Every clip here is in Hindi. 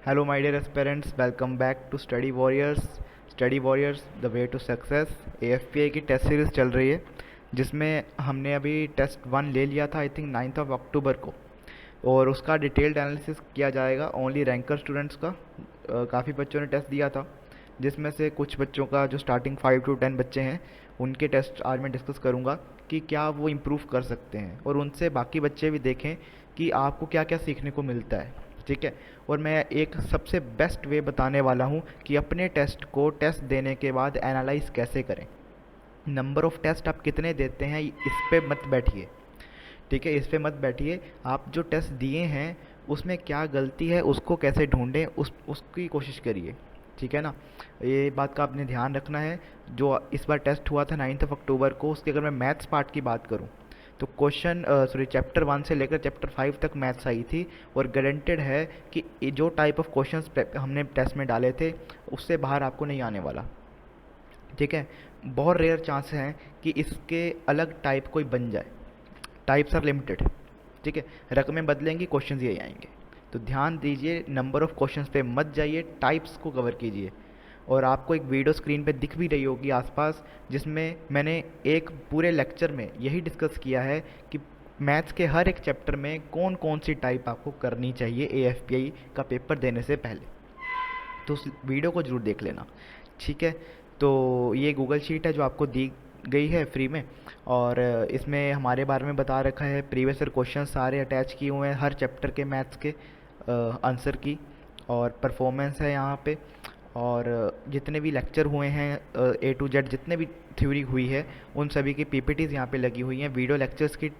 Hello, my dear aspirants. Welcome back to Study Warriors. Study Warriors, the way to success. AFPA की टेस्ट सीरीज़ चल रही है जिसमें हमने अभी टेस्ट 1 ले लिया था I think 9th of October को, और उसका डिटेल्ड एनालिसिस किया जाएगा ओनली रैंकर स्टूडेंट्स का। काफ़ी बच्चों ने टेस्ट दिया था जिसमें से कुछ बच्चों का जो स्टार्टिंग 5 to 10 बच्चे हैं उनके टेस्ट आज मैं डिस्कस करूँगा कि क्या वो इम्प्रूव कर सकते हैं, और उनसे बाकी बच्चे भी देखें कि आपको क्या क्या सीखने को मिलता है। ठीक है। और मैं एक सबसे बेस्ट वे बताने वाला हूँ कि अपने टेस्ट को टेस्ट देने के बाद एनालाइज कैसे करें। नंबर ऑफ़ टेस्ट आप कितने देते हैं इस पे मत बैठिए। ठीक है, इस पे मत बैठिए। आप जो टेस्ट दिए हैं उसमें क्या गलती है उसको कैसे ढूंढें उसकी कोशिश करिए। ठीक है ना, ये बात का आपने ध्यान रखना है। जो इस बार टेस्ट हुआ था 9th ऑफ अक्टूबर को, उसकी अगर मैं मैथ्स पार्ट की बात करूँ तो क्वेश्चन चैप्टर 1 से लेकर चैप्टर 5 तक मैथ्स आई थी, और गारंटेड है कि ये जो टाइप ऑफ क्वेश्चंस हमने टेस्ट में डाले थे उससे बाहर आपको नहीं आने वाला। ठीक है, बहुत रेयर चांस हैं कि इसके अलग टाइप कोई बन जाए। Types are limited. ठीक है, रकमें बदलेंगी, क्वेश्चंस यही आएंगे। तो ध्यान दीजिए, नंबर ऑफ़ क्वेश्चंस पे मत जाइए, टाइप्स को कवर कीजिए। और आपको एक वीडियो स्क्रीन पे दिख भी रही होगी आसपास, जिसमें मैंने एक पूरे लेक्चर में यही डिस्कस किया है कि मैथ्स के हर एक चैप्टर में कौन कौन सी टाइप आपको करनी चाहिए एएफपीआई का पेपर देने से पहले। तो उस वीडियो को ज़रूर देख लेना। ठीक है, तो ये गूगल शीट है जो आपको दी गई है फ्री में, और इसमें हमारे बारे में बता रखा है। प्रीवियस ईयर क्वेश्चन सारे अटैच किए हुए हैं हर चैप्टर के मैथ्स के आंसर की, और परफॉर्मेंस है यहाँ पे। और जितने भी लेक्चर हुए हैं A to Z, जितने भी थ्योरी हुई है उन सभी की पीपीटीज़ यहाँ पे लगी हुई हैं। वीडियो लेक्चर्स की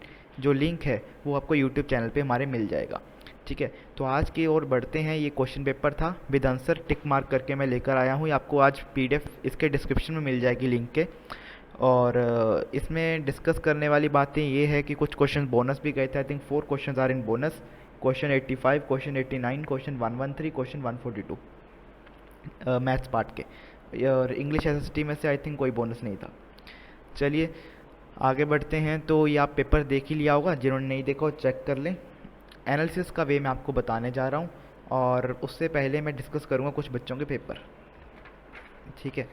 जो लिंक है वो आपको यूट्यूब चैनल पे हमारे मिल जाएगा। ठीक है, तो आज की ओर बढ़ते हैं। ये क्वेश्चन पेपर था विद आंसर टिक मार्क करके मैं लेकर आया हूँ। आपको आज पीडीएफ इसके डिस्क्रिप्शन में मिल जाएगी लिंक के। और इसमें डिस्कस करने वाली बातें ये है कि कुछ क्वेश्चन बोनस भी गए थे। I think 4 question are in bonus. Question 85, question 89, question 113, question 142 maths part के, और इंग्लिश एसएसटी में से आई थिंक कोई बोनस नहीं था। चलिए आगे बढ़ते हैं। तो ये आप पेपर देख ही लिया होगा, जिन्होंने नहीं देखा हो चेक कर लें। एनालिसिस का वे मैं आपको बताने जा रहा हूँ, और उससे पहले मैं डिस्कस करूँगा कुछ बच्चों के पेपर। ठीक है,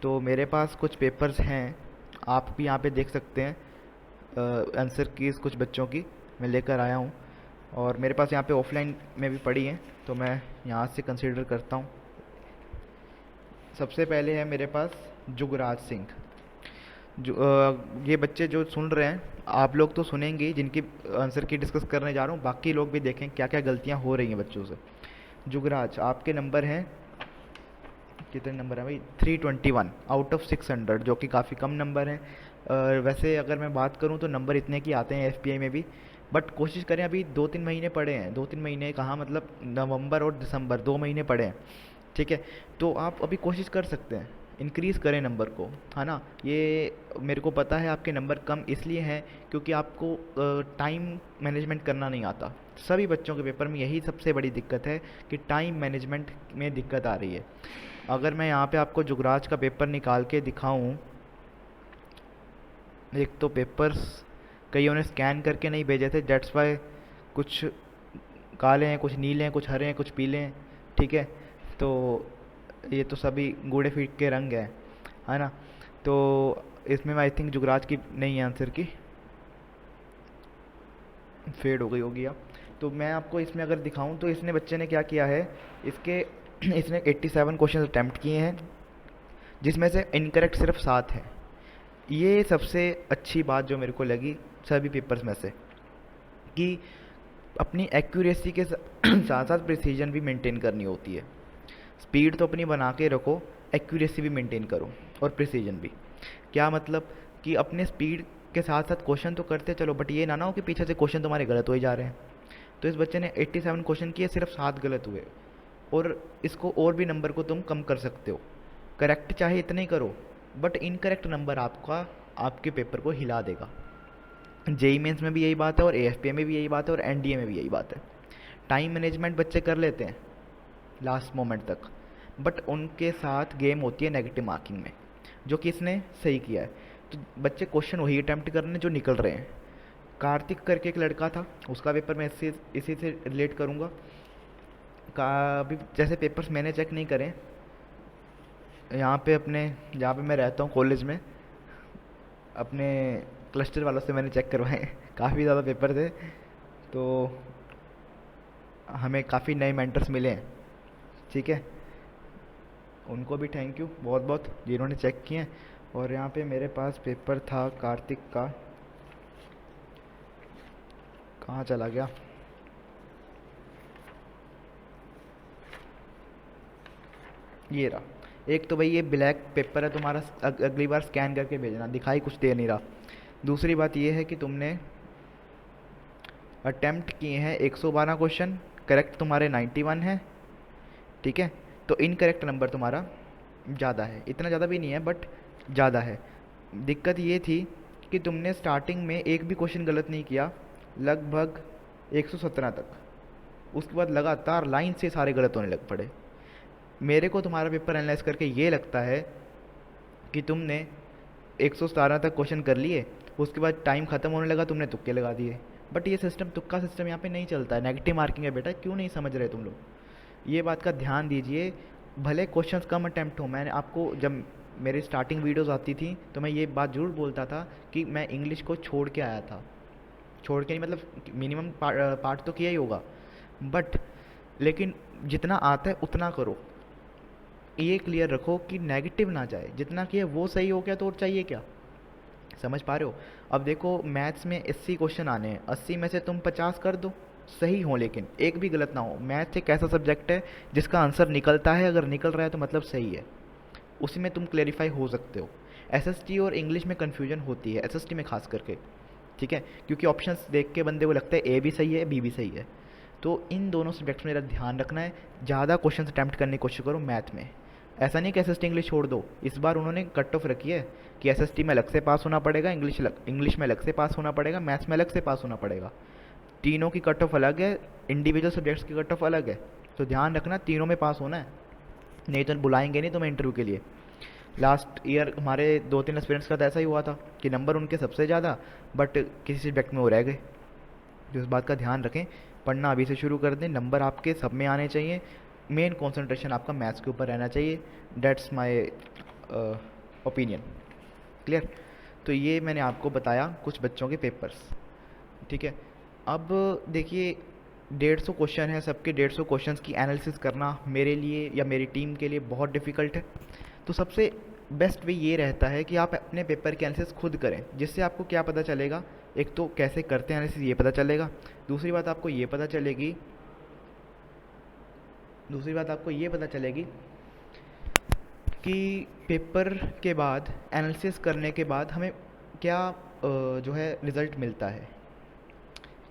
तो मेरे पास कुछ पेपर्स हैं, आप भी यहाँ पे देख सकते हैं। आंसर कीज़ कुछ बच्चों की मैं लेकर आया हूँ, और मेरे पास यहाँ पे ऑफलाइन में भी पड़ी हैं, तो मैं यहाँ से कंसीडर करता हूँ। सबसे पहले है मेरे पास जुगराज सिंह। जो ये बच्चे जो सुन रहे हैं, आप लोग तो सुनेंगे ही, जिनकी आंसर की डिस्कस करने जा रहा हूँ, बाकी लोग भी देखें क्या क्या गलतियाँ हो रही हैं बच्चों से। जुगराज, आपके नंबर हैं, कितने नंबर हैं भाई? 321 आउट ऑफ 600, जो कि काफ़ी कम नंबर हैं। वैसे अगर मैं बात करूं तो नंबर इतने की आते हैं एफपीआई में भी, बट कोशिश करें। अभी 2-3 महीने पड़े हैं, 2-3 महीने कहाँ, मतलब नवंबर और दिसंबर 2 महीने पड़े हैं। ठीक है, तो आप अभी कोशिश कर सकते हैं, इंक्रीज़ करें नंबर को, है ना। ये मेरे को पता है आपके नंबर कम इसलिए हैं क्योंकि आपको टाइम मैनेजमेंट करना नहीं आता। सभी बच्चों के पेपर में यही सबसे बड़ी दिक्कत है कि टाइम मैनेजमेंट में दिक्कत आ रही है। अगर मैं यहाँ पे आपको जुगराज का पेपर निकाल के दिखाऊं, एक तो पेपर्स कईयों ने स्कैन करके नहीं भेजे थे, डेट्स वाई कुछ काले हैं, कुछ नीले हैं, कुछ हरे हैं, कुछ पीले हैं। ठीक है, तो ये तो सभी गूढ़े फीके रंग हैं, है ना। तो इसमें आई थिंक जुगराज की नहीं है आंसर की, फेड हो गई होगी अब। तो मैं आपको इसमें अगर दिखाऊं तो इसने बच्चे ने क्या किया है, इसके इसने 87 क्वेश्चन अटैम्प्ट किए हैं, जिसमें से इनकरेक्ट सिर्फ 7 है। ये सबसे अच्छी बात जो मेरे को लगी सभी पेपर्स में से, कि अपनी एक्यूरेसी के साथ साथ प्रिसीजन भी मेंटेन करनी होती है। स्पीड तो अपनी बना के रखो, एक्यूरेसी भी मेंटेन करो, और प्रिसीजन भी। क्या मतलब कि अपने स्पीड के साथ साथ क्वेश्चन तो करते चलो, बट ये ना हो कि पीछे से क्वेश्चन तुम्हारे गलत हो ही जा रहे हैं। तो इस बच्चे ने 87 क्वेश्चन किए, सिर्फ 7 गलत हुए, और इसको और भी नंबर को तुम कम कर सकते हो। करेक्ट चाहे इतने ही करो, बट इनकरेक्ट नंबर आपका आपके पेपर को हिला देगा। जेई मेंस में भी यही बात है, और एएफपीए में भी यही बात है, और एनडीए में भी यही बात है। टाइम मैनेजमेंट बच्चे कर लेते हैं लास्ट मोमेंट तक, बट उनके साथ गेम होती है नेगेटिव मार्किंग में, जो कि इसने सही किया है। तो बच्चे क्वेश्चन वही अटैम्प्ट कर रहे हैं जो निकल रहे हैं। कार्तिक करके एक लड़का था, उसका पेपर मैं इसी से रिलेट करूँगा। का अभी जैसे पेपर्स मैंने चेक नहीं करे यहाँ पे अपने, जहाँ पे मैं रहता हूँ कॉलेज में, अपने क्लस्टर वालों से मैंने चेक करवाए काफ़ी ज़्यादा पेपर थे, तो हमें काफ़ी नए मेंटर्स मिले हैं। ठीक है, उनको भी थैंक यू बहुत बहुत जिन्होंने चेक किए हैं। और यहाँ पे मेरे पास पेपर था कार्तिक का, कहाँ चला गया, ये रहा। एक तो भाई ये ब्लैक पेपर है तुम्हारा, अगली बार स्कैन करके भेजना, दिखाई कुछ दे नहीं रहा। दूसरी बात ये है कि तुमने अटेम्प्ट किए हैं 112 क्वेश्चन, करेक्ट तुम्हारे 91 है। ठीक है, तो इनकरेक्ट नंबर तुम्हारा ज़्यादा है, इतना ज़्यादा भी नहीं है बट ज़्यादा है। दिक्कत ये थी कि तुमने स्टार्टिंग में एक भी क्वेश्चन गलत नहीं किया, लगभग 117 तक, उसके बाद लगातार लाइन से सारे गलत होने लग पड़े। मेरे को तुम्हारा पेपर एनालाइज करके ये लगता है कि तुमने 117 तक क्वेश्चन कर लिए, उसके बाद टाइम ख़त्म होने लगा, तुमने तुक्के लगा दिए। बट ये सिस्टम, तुक्का सिस्टम यहाँ पे नहीं चलता है, नेगेटिव मार्किंग है बेटा, क्यों नहीं समझ रहे तुम लोग? ये बात का ध्यान दीजिए। भले क्वेश्चंस कम अटैम्प्ट हो, मैंने आपको जब मेरी स्टार्टिंग वीडियोस आती थी तो मैं ये बात ज़रूर बोलता था कि मैं इंग्लिश को छोड़ के आया था, छोड़ के नहीं मतलब मिनिमम पार्ट तो किया ही होगा, बट लेकिन जितना आता है उतना करो। ये क्लियर रखो कि नेगेटिव ना जाए, जितना किया वो सही हो गया तो और चाहिए क्या? समझ पा रहे हो? अब देखो मैथ्स में 80 क्वेश्चन आने हैं, 80 में से तुम 50 कर दो, सही हो लेकिन एक भी गलत ना हो। मैथ्स एक ऐसा सब्जेक्ट है जिसका आंसर निकलता है, अगर निकल रहा है तो मतलब सही है, उसी में तुम क्लेरिफाई हो सकते हो। एसएसटी और इंग्लिश में कन्फ्यूजन होती है, एसएसटी में खास करके, ठीक है, क्योंकि ऑप्शंस देख के बंदे को लगता है ए भी सही है बी भी सही है। तो इन दोनों सब्जेक्ट्स में मेरा ध्यान रखना है, ज़्यादा क्वेश्चन अटैम्प्ट करने की कोशिश करो मैथ में। ऐसा नहीं कि एसएसटी इंग्लिश छोड़ दो, इस बार उन्होंने कट ऑफ रखी है कि एसएसटी में अलग से पास होना पड़ेगा, इंग्लिश में अलग से पास होना पड़ेगा, मैथ्स में अलग से पास होना पड़ेगा। तीनों की कट ऑफ अलग है, इंडिविजुअल सब्जेक्ट्स की कट ऑफ अलग है, तो ध्यान रखना तीनों में पास होना है, नहीं तो बुलाएंगे नहीं तुम्हें इंटरव्यू के लिए। लास्ट ईयर हमारे 2-3 एस्पिरेंट्स का तो ऐसा ही हुआ था कि नंबर उनके सबसे ज़्यादा, बट किसी सब्जेक्ट में वो रह गए। जो इस बात का ध्यान रखें, पढ़ना अभी से शुरू कर दें, नंबर आपके सब में आने चाहिए, मेन कंसंट्रेशन आपका मैथ्स के ऊपर रहना चाहिए। That's my opinion. क्लियर? तो ये मैंने आपको बताया कुछ बच्चों के पेपर्स। ठीक है, अब देखिए 150 क्वेश्चन है, सबके 150 क्वेश्चंस की एनालिसिस करना मेरे लिए या मेरी टीम के लिए बहुत डिफ़िकल्ट है। तो सबसे बेस्ट वे ये रहता है कि आप अपने पेपर की एनालिसिस खुद करें, जिससे आपको क्या पता चलेगा, एक तो कैसे करते हैं एनालिसिस ये पता चलेगा, दूसरी बात आपको ये पता चलेगी कि पेपर के बाद एनालिसिस करने के बाद हमें क्या जो है रिज़ल्ट मिलता है।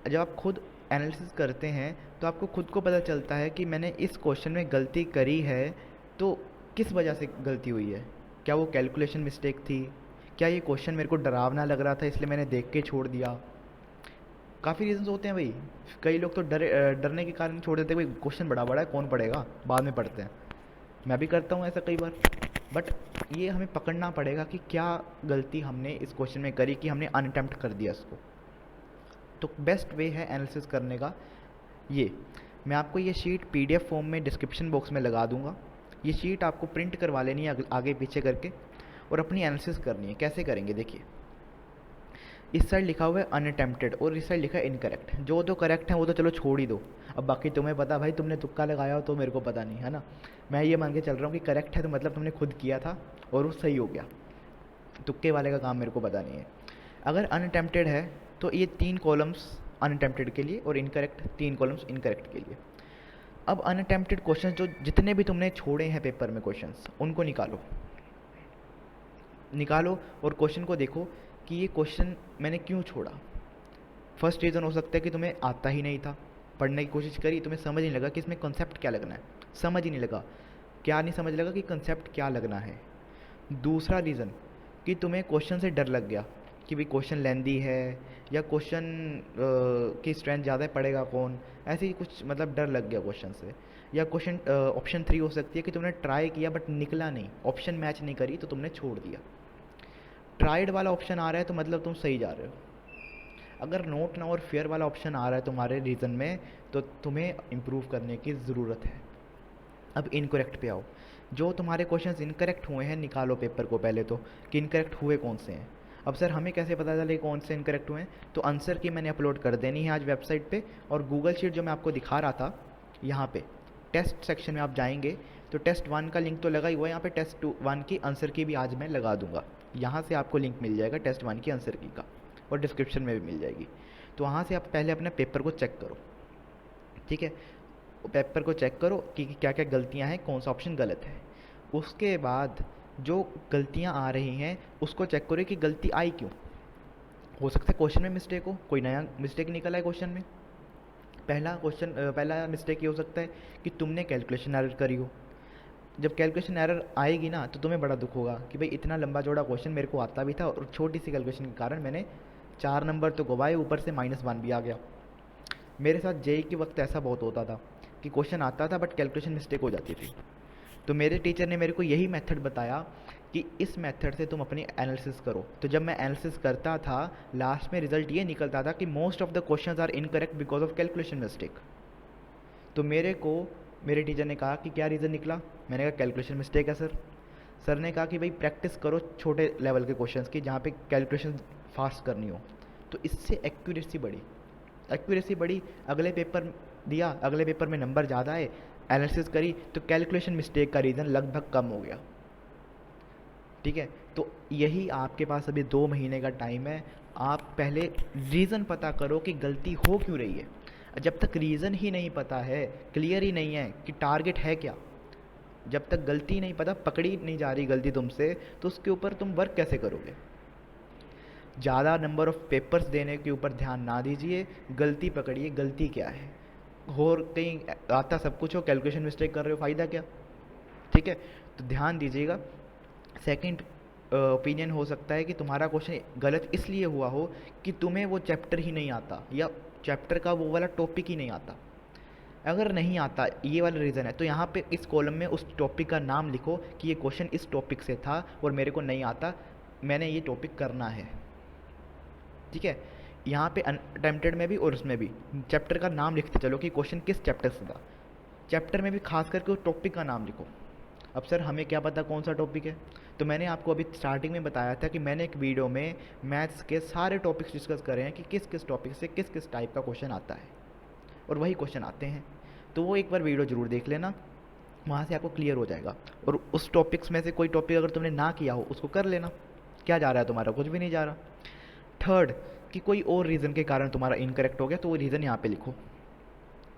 जब आप खुद एनालिसिस करते हैं तो आपको खुद को पता चलता है कि मैंने इस क्वेश्चन में गलती करी है तो किस वजह से गलती हुई है। क्या वो कैलकुलेशन मिस्टेक थी, क्या ये क्वेश्चन मेरे को डरावना लग रहा था इसलिए मैंने देख के छोड़ दिया। काफ़ी रीजंस होते हैं भाई, कई लोग तो डरने के कारण छोड़ देते हैं, भाई क्वेश्चन बड़ा है कौन पढ़ेगा, बाद में पढ़ते हैं। मैं भी करता हूँ ऐसा कई बार, बट ये हमें पकड़ना पड़ेगा कि क्या गलती हमने इस क्वेश्चन में करी कि हमने अनअटेम्प्ट कर दिया इसको। तो बेस्ट वे है एनालिसिस करने का ये। मैं आपको ये शीट पीडीएफ फॉर्म में डिस्क्रिप्शन बॉक्स में लगा दूंगा, ये शीट आपको प्रिंट करवा लेनी है आगे पीछे करके और अपनी एनालिसिस करनी है। कैसे करेंगे देखिए, इस साइड लिखा हुआ है अनअटेम्प्टेड और इस साइड लिखा है इनकरेक्ट। जो जो करेक्ट है वो तो चलो छोड़ ही दो, अब बाकी तुम्हें पता, भाई तुमने तुक्का लगाया हो तो मेरे को पता नहीं है ना। मैं ये मान के चल रहा हूँ कि करेक्ट है तो मतलब तुमने खुद किया था और वो सही हो गया, तुक्के वाले का काम मेरे को पता नहीं है। अगर अनअटेम्प्टेड है तो ये 3 कॉलम्स अनअटेम्प्टेड के लिए और इनकरेक्ट 3 कॉलम्स इनकरेक्ट के लिए। अब अनअटेम्प्टेड क्वेश्चन जो जितने भी तुमने छोड़े हैं पेपर में क्वेश्चंस, उनको निकालो और क्वेश्चन को देखो कि ये क्वेश्चन मैंने क्यों छोड़ा। फर्स्ट रीज़न हो सकता है कि तुम्हें आता ही नहीं था, पढ़ने की कोशिश करी, तुम्हें समझ नहीं लगा कि इसमें कॉन्सेप्ट क्या लगना है, समझ ही नहीं लगा, क्या नहीं समझ लगा कि कॉन्सेप्ट क्या लगना है। दूसरा रीज़न कि तुम्हें क्वेश्चन से डर लग गया कि भाई क्वेश्चन लेंदी है या क्वेश्चन की स्ट्रेंथ ज़्यादा पड़ेगा कौन, ऐसे ही कुछ मतलब डर लग गया क्वेश्चन से। या क्वेश्चन ऑप्शन 3 हो सकती है कि तुमने ट्राई किया बट निकला नहीं, ऑप्शन मैच नहीं करी तो तुमने छोड़ दिया। ट्राइड वाला ऑप्शन आ रहा है तो मतलब तुम सही जा रहे हो। अगर नोट नाउ और फेयर वाला ऑप्शन आ रहा है तुम्हारे रीज़न में, तो तुम्हें इम्प्रूव करने की ज़रूरत है। अब इनकरेक्ट पे आओ। जो तुम्हारे क्वेश्चंस इनकरेक्ट हुए हैं निकालो पेपर को पहले तो, कि इनकरेक्ट हुए कौन से हैं। अब सर हमें कैसे पता चले कौन से इनकरेक्ट हुए हैं? तो आंसर की मैंने अपलोड कर देनी है आज वेबसाइट पे, और गूगल शीट जो मैं आपको दिखा रहा था यहाँ पे टेस्ट सेक्शन में आप जाएंगे तो टेस्ट 1 का लिंक तो लगा ही हुआ है, यहाँ पे टेस्ट 1 की आंसर की भी आज मैं लगा दूंगा। यहाँ से आपको लिंक मिल जाएगा टेस्ट 1 की आंसर की का, और डिस्क्रिप्शन में भी मिल जाएगी। तो वहाँ से आप पहले अपने पेपर को चेक करो, ठीक है। पेपर को चेक करो कि क्या क्या गलतियाँ हैं, कौन सा ऑप्शन गलत है। उसके बाद जो गलतियाँ आ रही हैं उसको चेक करो कि गलती आई क्यों। हो सकता है क्वेश्चन में मिस्टेक हो, कोई नया मिस्टेक निकला है क्वेश्चन में। पहला मिस्टेक ये हो सकता है कि तुमने कैलकुलेशन एरर करी हो। जब कैलकुलेशन एरर आएगी ना तो तुम्हें बड़ा दुख होगा कि भाई इतना लंबा चौड़ा क्वेश्चन मेरे को आता भी था और छोटी सी कैलकुलेशन के कारण मैंने 4 नंबर तो गवाए, ऊपर से -1 भी आ गया। मेरे साथ जेई के वक्त ऐसा बहुत होता था कि क्वेश्चन आता था बट कैलकुलेशन मिस्टेक हो जाती थी। तो मेरे टीचर ने मेरे को यही मेथड बताया कि इस मेथड से तुम अपनी एनालिसिस करो। तो जब मैं एनालिसिस करता था लास्ट में रिजल्ट ये निकलता था कि most of the questions are incorrect because of calculation mistake. तो मेरे टीचर ने कहा कि क्या रीज़न निकला? मैंने कहा कैलकुलेशन मिस्टेक है सर। सर ने कहा कि भाई प्रैक्टिस करो छोटे लेवल के क्वेश्चंस की जहाँ पे कैलकुलेशन फास्ट करनी हो। तो इससे एक्यूरेसी बढ़ी। अगले पेपर दिया, अगले पेपर में नंबर ज़्यादा आए, एनालिसिस करी तो कैलकुलेशन मिस्टेक का रीज़न लगभग कम हो गया, ठीक है। तो यही आपके पास अभी 2 महीने का टाइम है। आप पहले रीज़न पता करो कि गलती हो क्यों रही है। जब तक रीज़न ही नहीं पता है, क्लियर ही नहीं है कि टारगेट है क्या, जब तक गलती नहीं पता, पकड़ी नहीं जा रही गलती तुमसे, तो उसके ऊपर तुम वर्क कैसे करोगे? ज़्यादा नंबर ऑफ़ पेपर्स देने के ऊपर ध्यान ना दीजिए, गलती पकड़िए, गलती क्या है। और कहीं आता सब कुछ हो, कैलकुलेशन मिस्टेक कर रहे हो, फ़ायदा क्या, ठीक है। तो ध्यान दीजिएगा। सेकंड ओपिनियन हो सकता है कि तुम्हारा क्वेश्चन गलत इसलिए हुआ हो कि तुम्हें वो चैप्टर ही नहीं आता, या चैप्टर का वो वाला टॉपिक ही नहीं आता। अगर नहीं आता, ये वाला रीज़न है, तो यहाँ पे इस कॉलम में उस टॉपिक का नाम लिखो कि ये क्वेश्चन इस टॉपिक से था और मेरे को नहीं आता, मैंने ये टॉपिक करना है, ठीक है। यहाँ पे अनअटेम्प्टेड में भी और उसमें भी चैप्टर का नाम लिखते चलो कि क्वेश्चन किस चैप्टर से था। चैप्टर में भी खास करके उस टॉपिक का नाम लिखो। अब सर हमें क्या पता कौन सा टॉपिक है? तो मैंने आपको अभी स्टार्टिंग में बताया था कि मैंने एक वीडियो में मैथ्स के सारे टॉपिक्स डिस्कस करे हैं कि किस किस टॉपिक से किस किस टाइप का क्वेश्चन आता है, और वही क्वेश्चन आते हैं। तो वो एक बार वीडियो ज़रूर देख लेना, वहाँ से आपको क्लियर हो जाएगा। और उस टॉपिक्स में से कोई टॉपिक अगर तुमने ना किया हो उसको कर लेना। क्या जा रहा है तुम्हारा? कुछ भी नहीं जा रहा। थर्ड, कि कोई और रीज़न के कारण तुम्हारा इनकरेक्ट हो गया, तो वो रीज़न यहाँ पे लिखो।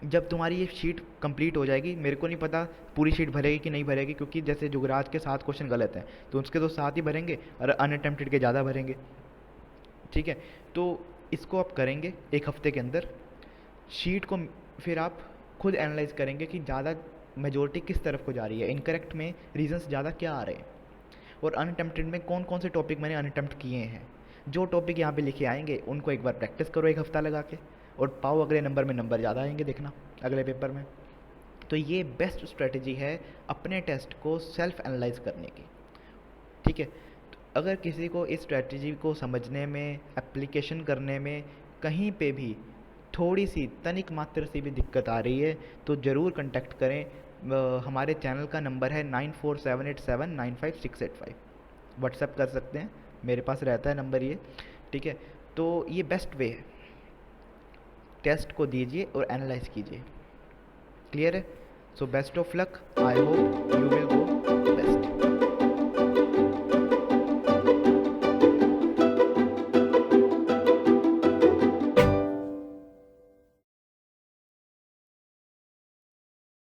जब तुम्हारी ये शीट कंप्लीट हो जाएगी, मेरे को नहीं पता पूरी शीट भरेगी कि नहीं भरेगी, क्योंकि जैसे जुगराज के 7 क्वेश्चन गलत हैं तो उसके तो 7 ही भरेंगे और अनअटेम्प्टेड के ज़्यादा भरेंगे, ठीक है। तो इसको आप करेंगे 1 हफ्ते के अंदर। शीट को फिर आप खुद एनालाइज करेंगे कि ज़्यादा मेजोरिटी किस तरफ को जा रही है, इनकरेक्ट में रीजंस ज़्यादा क्या आ रहे हैं, और अनअटेम्प्टेड में कौन कौन से टॉपिक मैंने अनअटेम्प्ट किए हैं। जो टॉपिक यहाँ पे लिखे आएंगे उनको एक बार प्रैक्टिस करो 1 हफ्ता लगा के, और पाओ अगले नंबर में नंबर ज़्यादा आएंगे, देखना अगले पेपर में। तो ये बेस्ट स्ट्रेटजी है अपने टेस्ट को सेल्फ एनालाइज करने की, ठीक है। तो अगर किसी को इस स्ट्रेटजी को समझने में, एप्लीकेशन करने में कहीं पे भी थोड़ी सी तनिक मात्र से भी दिक्कत आ रही है तो ज़रूर कांटेक्ट करें। हमारे चैनल का नंबर है 9478795685। व्हाट्सएप कर सकते हैं, मेरे पास रहता है नंबर ये, ठीक है। तो ये बेस्ट वे है, टेस्ट को दीजिए और एनालाइज कीजिए। क्लियर है? So best of luck, I hope you will go